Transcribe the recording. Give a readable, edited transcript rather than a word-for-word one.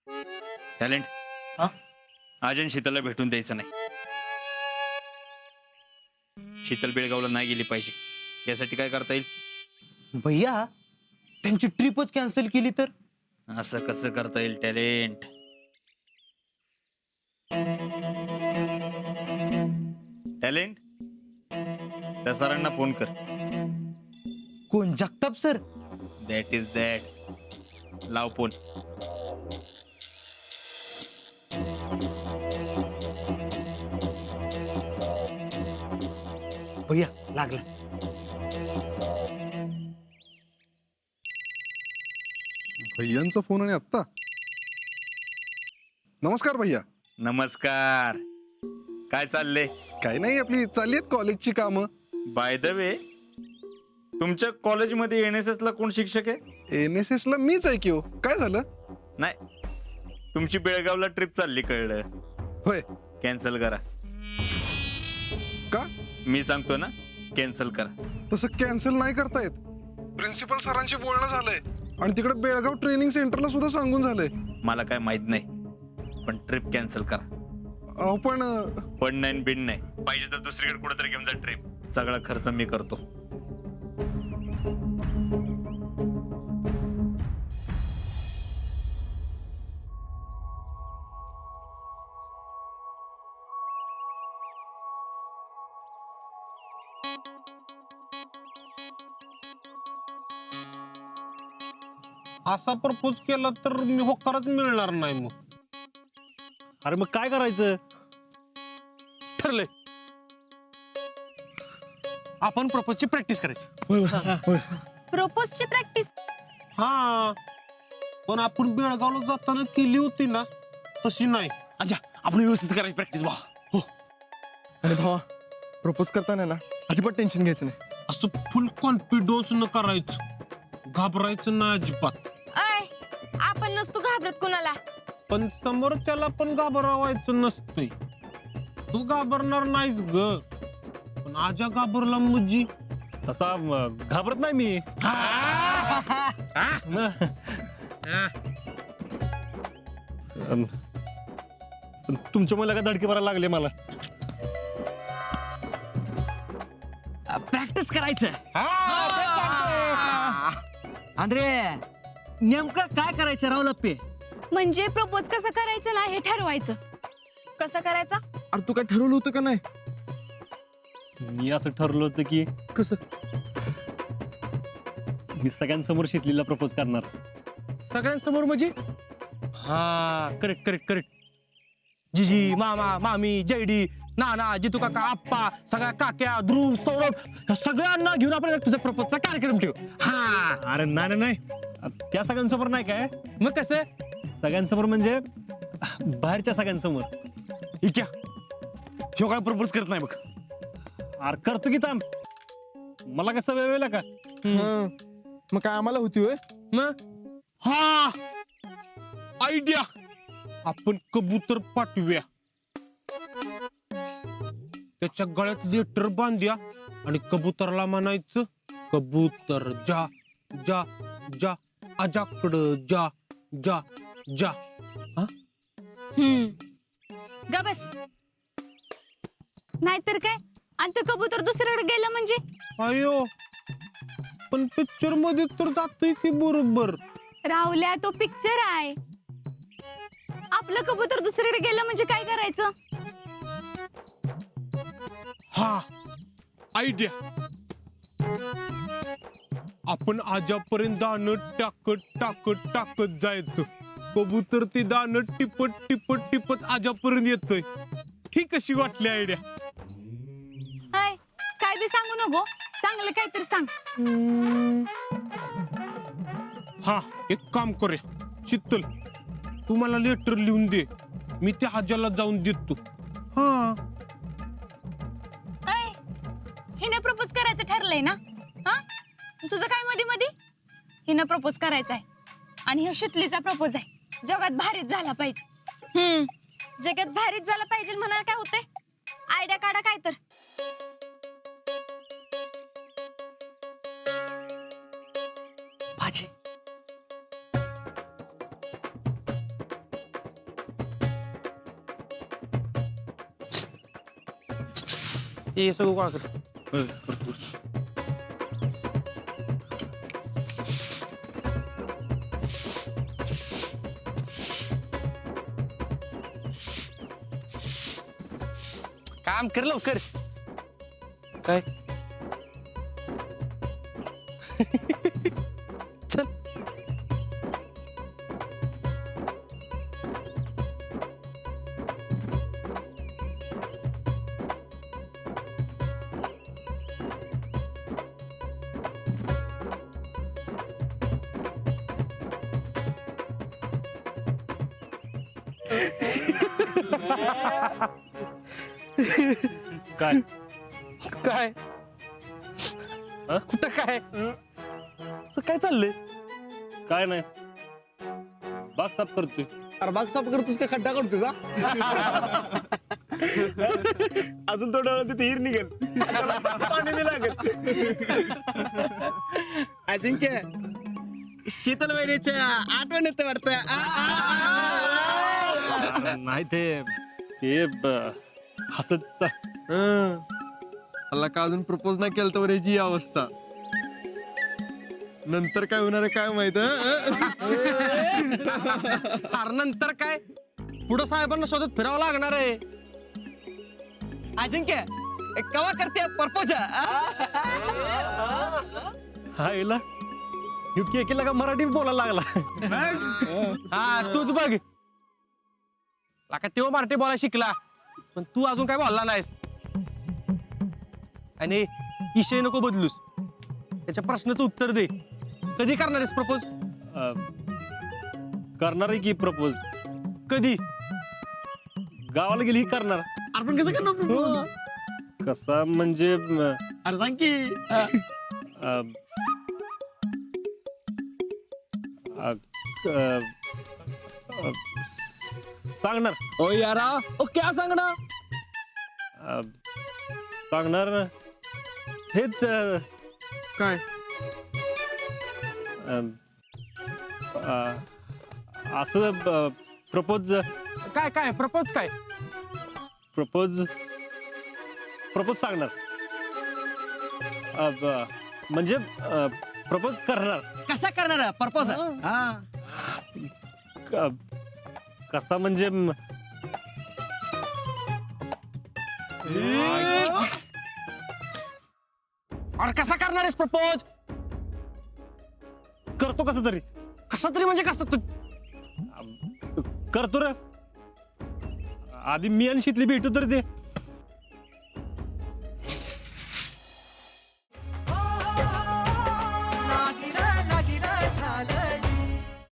Talent हा? अजून शीतलला भेटून द्यायचं नाही. शीतल बेळगावला नाही गेली पाहिजे. यासाठी काय करता येईल? भैया त्यांची ट्रिपच कॅन्सल केली तर? असं कसं करता येईल टॅलेंट? टॅलेंट त्या सरांना फोन कर. कोण, Jagtap sir? That is that. लाव फोन. भैया लागला. भैयांचा फोन आणि आत्ता. नमस्कार भैया. नमस्कार. काय चाललंय? काही नाही, आपली चालली आहेत कॉलेजची कामं. बाय द वे, तुमच्या कॉलेजमध्ये NSS ला कोण शिक्षक आहे? NSS ला मीच आहे की हो. काय झालं? नाही, तुमची बेळगावला ट्रिप चालली कळलं. होय. कॅन्सल करा. का? मी सांगतो ना, कॅन्सल करा. तसं कॅन्सल नाही करता येत. प्रिन्सिपल सरांशी बोलणं झालंय आणि तिकडे बेळगाव ट्रेनिंग सेंटरला सुद्धा सांगून झालंय. मला काय माहित नाही, पण ट्रिप कॅन्सल करा. अहो पण पण नाही बिन नाही, पाहिजे तर दुसरीकडे कुठेतरी घेऊन जा ट्रिप. सगळा खर्च मी करतो. असा प्रपोज केला तर मी होकारच मिळणार नाही. मग अरे मग काय करायचं? ठरलंय, आपण प्रपोजची प्रॅक्टिस करायची. प्रपोजची प्रॅक्टिस? हा, पण आपण बेळगावला जाताना केली होती ना, तशी नाही. अच्छा, आपण व्यवस्थित करायची प्रॅक्टिस बा. हो. आणि भावा, प्रपोज करताना ना अजिबात टेन्शन घ्यायचं नाही. असं फुल कॉन्फिडन्स न करायचं, घाबरायचं नाही अजिबात. आपण नसतो घाबरत कुणाला. पण समोर त्याला पण घाबरवायचं नसतंय. तू घाबरणार नाहीस ग, पण आजा घाबरला म्हणजे तसा घाबरत नाही मी. पण तुमच्या मुला का धडकी भरायला लागले मला. प्रॅक्टिस करायचं. अरे नेमकं काय करायचं राव लप्पे? म्हणजे प्रपोज कसं करायचं ना हे ठरवायचं. कसं करायचा? अरे तू काय ठरवलं होतं का नाही? मी असं ठरलं होतं की कसं? मी सगळ्यांसमोर शीतलीला प्रपोज करणार. सगळ्यांसमोर म्हणजे? हा, करेक्ट करेक्ट करेक्ट. जिजी, मामा, मामी, जयडी, नाना, जितू काका, आप्पा, सगळ्या काक्या, ध्रुव, सौरभ, ह्या सगळ्यांना घेऊन आपण एक तुझा प्रपोजचा कार्यक्रम ठेवू. हा, अरे नाही नाही नाही, त्या सगळ्यांसमोर नाही. काय मग कसं? सगळ्यांसमोर म्हणजे बाहेरच्या सगळ्यांसमोर. इक्या ह्यो काय प्रपोज करत नाही बघ. अरे करतो की थांब, मला कसं वेळ का. हं. मग काय आम्हाला होती होय? मग हा आयडिया, आपण कबूतर पाठवूया, त्याच्या गळ्यात लेटर बांधूया आणि कबूतरला म्हणायचं, कबूतर जा जा जा, आजाकडं जा जा जा. ग बस. नाहीतर काय, आणि ते कबूतर दुसरीकडे गेलं म्हणजे? अयो, पण पिक्चर मध्ये तर जातोय की बरोबर. राहुल्या, तो पिक्चर आहे. आपलं कबूतर दुसरीकडे गेलं म्हणजे काय करायचं? हा आयडिया, आपण आजापर्यंत दाणं टाकत टाकत टाकत जायचं. कबूतर ते दाणं टिपत टिपत टिपत आजापर्यंत येतोय. ही कशी वाटली आयडिया? हाय, काय बी सांगू नको, चांगलं काहीतरी सांग. हा, एक काम करूया, शीतल तू मला लेटर लिहून दे, मी त्या आजाला जाऊन देतो. हा, हिने प्रपोज करायचं ठरलंय ना? हा, तुझं काय मध्ये मध्ये? हिनं प्रपोज करायचं आहे आणि हा शीतलीचा प्रपोज आहे. जगात भारीच झाला पाहिजे. जगात भारीच झाला पाहिजे म्हणाला काय होतंय? आयडिया काढा काय तर. भाजी. हे सगळं गोळा कर. काम कर लवकर. काय चल. काय काय कुठं काय असं काय चाललंय? काय नाही बाग साफ करतोय. अरे बाग साफ करतोस का खड्डा काढतोस हा? अजून थोड्या वेळा तिथे हिर निघेल पाणी बी लागेल. अजिंक्य शीतल वहिनीच्या आठवण येते वाटतं. नाही ते हसत मला का अजून प्रपोज नाही केलं तर याची ही अवस्था. नंतर काय होणार आहे काय माहित. अरे नंतर काय पुढं साहेबांना शोधत फिरावं लागणार आहे. अजिंक्य कवा करते प्रपोज? हा येला केला का मराठी बोलायला लागला. हा तूच बघ. लाका तेव्हा मराठी बोलायला शिकला पण तू अजून काय बोलला नाहीस. आणि विषय नको बदलूस. त्याच्या प्रश्नाचं उत्तर दे. कधी करणार आहेस प्रपोज? करणार आहे की प्रपोज. कधी? गावाला गेली की करणार. आपण कसं करणार प्रपोज? कसा म्हणजे अरे सांग की. अ, अ, अ, अ, सांगणार. ओ यारा ओ क्या सांगणार? सांगणार हेच काय असं प्रपोज काय काय प्रपोज काय? प्रपोज प्रपोज सांगणार. म्हणजे प्रपोज करणार. कसा करणार प्रपोज? कसा म्हणजे अरे कसा करणार आहेस प्रपोज? करतो कसं तरी. कसा तरी म्हणजे कसं तू? करतो रे. आधी मी आणि शीतली भेटू तर ते